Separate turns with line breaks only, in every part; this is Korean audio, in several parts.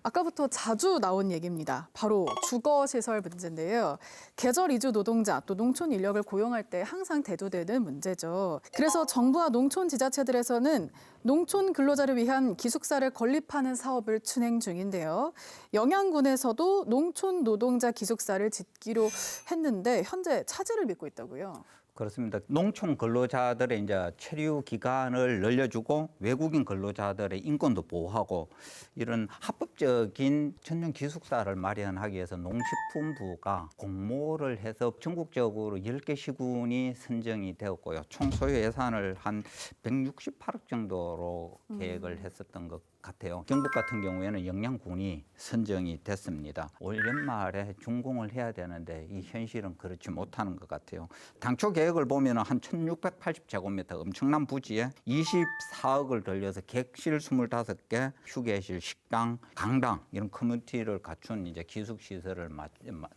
아까부터 자주 나온 얘기입니다. 바로 주거시설 문제인데요. 계절 이주 노동자 또 농촌 인력을 고용할 때 항상 대두되는 문제죠. 그래서 정부와 농촌 지자체들에서는 농촌 근로자를 위한 기숙사를 건립하는 사업을 진행 중인데요. 영양군에서도 농촌 노동자 기숙사를 짓기로 했는데 현재 차질을 빚고 있다고요.
그렇습니다. 농촌 근로자들의 이제 체류 기간을 늘려주고 외국인 근로자들의 인권도 보호하고 이런 합법적인 전용 기숙사를 마련하기 위해서 농식품부가 공모를 해서 전국적으로 10개 시군이 선정이 되었고요. 총 소요 예산을 한 168억 정도로 계획을 했었던 것 같아요. 경북 같은 경우에는 영양군이 선정이 됐습니다. 올 연말에 준공을 해야 되는데 이 현실은 그렇지 못하는 것 같아요. 당초 계획을 보면 한 1680제곱미터 엄청난 부지에 24억을 들여서 객실 25개, 휴게실, 식당, 강당 이런 커뮤니티를 갖춘 이제 기숙시설을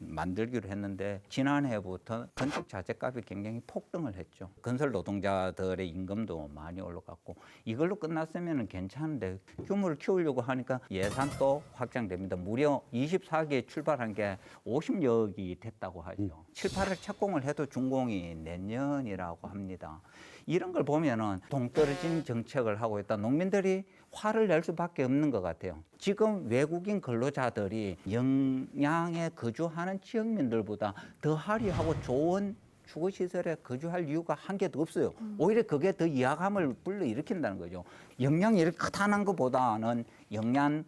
만들기로 했는데 지난해부터 건축 자재값이 굉장히 폭등을 했죠. 건설 노동자들의 임금도 많이 올라갔고 이걸로 끝났으면 괜찮은데 규모를 키우려고 하니까 예산도 확장됩니다. 무려 24기에 출발한 게 50여억이 됐다고 하죠. 7, 8월 착공을 해도 준공이 내년이라고 합니다. 이런 걸 보면은 동떨어진 정책을 하고 있다. 농민들이 화를 낼 수밖에 없는 것 같아요. 지금 외국인 근로자들이 영양에 거주하는 지역민들보다 더 화려하고 좋은 주거시설에 거주할 이유가 한 개도 없어요. 오히려 그게 더 위화감을 불러일으킨다는 거죠. 영양이 이렇게 크다는 것보다는 영양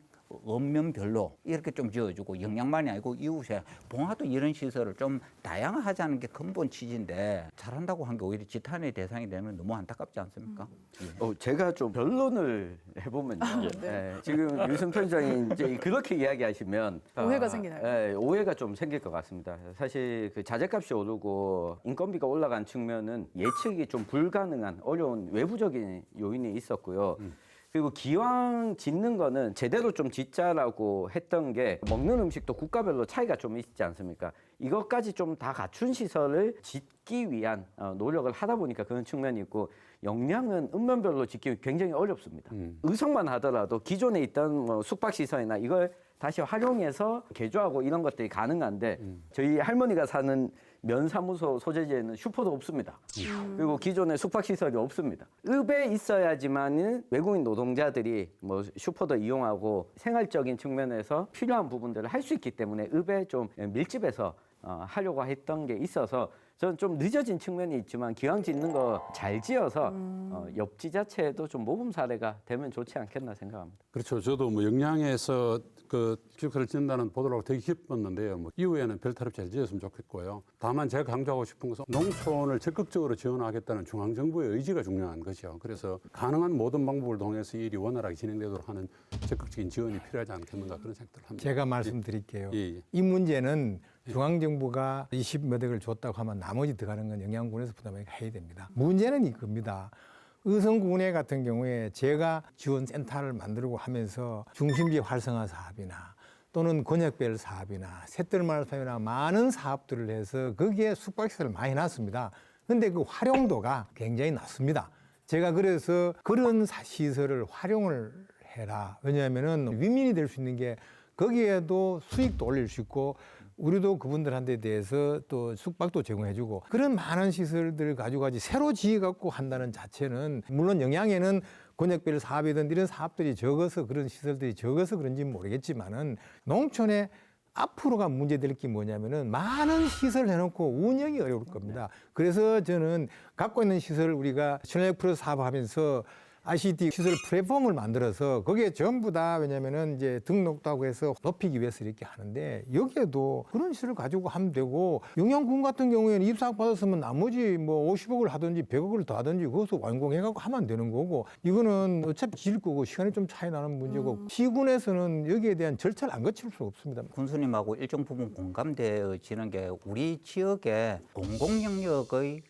읍면별로 이렇게 좀 지어주고 영양만이 아니고 이웃에 봉화도 이런 시설을 좀 다양화하자는 게 근본 취지인데 잘한다고 한 게 오히려 지탄의 대상이 되는 너무 안타깝지 않습니까? 예.
제가 좀 변론을 해보면요. 지금 유승 편장이 이제 그렇게 이야기하시면
오해가 생기나요?
오해가 좀 생길 것 같습니다. 사실 그 자재값이 오르고 인건비가 올라간 측면은 예측이 좀 불가능한 어려운 외부적인 요인이 있었고요. 그리고 기왕 짓는 거는 제대로 좀 짓자라고 했던 게 먹는 음식도 국가별로 차이가 좀 있지 않습니까? 이것까지 좀 다 갖춘 시설을 짓기 위한 노력을 하다 보니까 그런 측면이 있고 역량은 읍면별로 짓기 굉장히 어렵습니다. 의석만 하더라도 기존에 있던 뭐 숙박시설이나 이걸 다시 활용해서 개조하고 이런 것들이 가능한데 저희 할머니가 사는 면사무소 소재지에는 슈퍼도 없습니다. 그리고 기존에 숙박시설이 없습니다. 읍에 있어야지만은 외국인 노동자들이 뭐 슈퍼도 이용하고 생활적인 측면에서 필요한 부분들을 할 수 있기 때문에 읍에 좀 밀집해서 하려고 했던 게 있어서 저는 좀 늦어진 측면이 있지만 기왕 짓는 거 잘 지어서 옆 지자체에도 좀 모범 사례가 되면 좋지 않겠나 생각합니다.
그렇죠. 저도 뭐 영양에서 그 기숙사를 짓는다는 보도를 하고 되게 기뻤는데요. 뭐 이후에는 별탈 잘 지었으면 좋겠고요. 다만 제가 강조하고 싶은 것은 농촌을 적극적으로 지원하겠다는 중앙정부의 의지가 중요한 것이요. 그래서 가능한 모든 방법을 통해서 이 일이 원활하게 진행되도록 하는 적극적인 지원이 필요하지 않겠는가 그런 생각들을 합니다.
제가 말씀드릴게요.
예.
이 문제는 중앙정부가 20몇 억을 줬다고 하면 나머지 들어가는 건 영양군에서 부담해야 됩니다. 문제는 이겁니다. 의성군에 같은 경우에 제가 지원센터를 만들고 하면서 중심지 활성화 사업이나 또는 권역별 사업이나 샛들마을 사업이나 많은 사업들을 해서 거기에 숙박시설을 많이 놨습니다. 그런데 그 활용도가 굉장히 낮습니다. 제가 그래서 그런 시설을 활용을 해라. 왜냐하면은 윈윈이 될 수 있는 게 거기에도 수익도 올릴 수 있고 우리도 그분들한테 대해서 또 숙박도 제공해주고 그런 많은 시설들을 가지고 새로 지어갖고 한다는 자체는 물론 영양에는 권역별 사업이든 이런 사업들이 적어서 그런 시설들이 적어서 그런지는 모르겠지만은 농촌에 앞으로가 문제될 게 뭐냐면은 많은 시설을 해놓고 운영이 어려울 겁니다. 그래서 저는 갖고 있는 시설을 우리가 신라역 프로젝트 사업하면서 ICT 시설 플랫폼을 만들어서 거기에 전부 다 왜냐면은 이제 등록도 하고 해서 높이기 위해서 이렇게 하는데 여기에도 그런 시설을 가지고 하면 되고 영양군 같은 경우에는 입사학 받았으면 나머지 뭐 50억을 하든지 100억을 더 하든지 그것을 완공해갖고 하면 되는 거고 이거는 어차피 질 거고 시간이 좀 차이 나는 문제고 시군에서는 여기에 대한 절차를 안 거칠 수가 없습니다.
군수님하고 일정 부분 공감되어지는 게 우리 지역의 공공영역의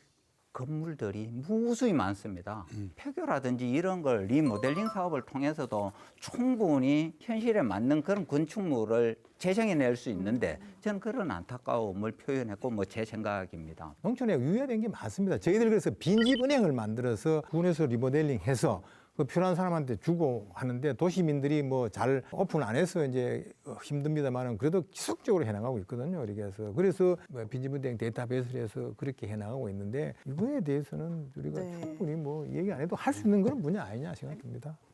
건물들이 무수히 많습니다. 폐교라든지 이런 걸 리모델링 사업을 통해서도 충분히 현실에 맞는 그런 건축물을 재생해낼 수 있는데 저는 그런 안타까움을 표현했고 뭐 제 생각입니다.
농촌에 유예된 게 많습니다. 저희들 그래서 빈집은행을 만들어서 군에서 리모델링해서 그 필요한 사람한테 주고 하는데 도시민들이 뭐 잘 오픈 안 해서 이제 힘듭니다만은 그래도 지속적으로 해나가고 있거든요. 이렇게 해서 그래서 뭐 빈집은행 데이터베이스를 해서 그렇게 해나가고 있는데 이거에 대해서는 우리가
네.
충분히 뭐 얘기 안 해도 할 수 있는 그런 분야 아니냐 생각됩니다.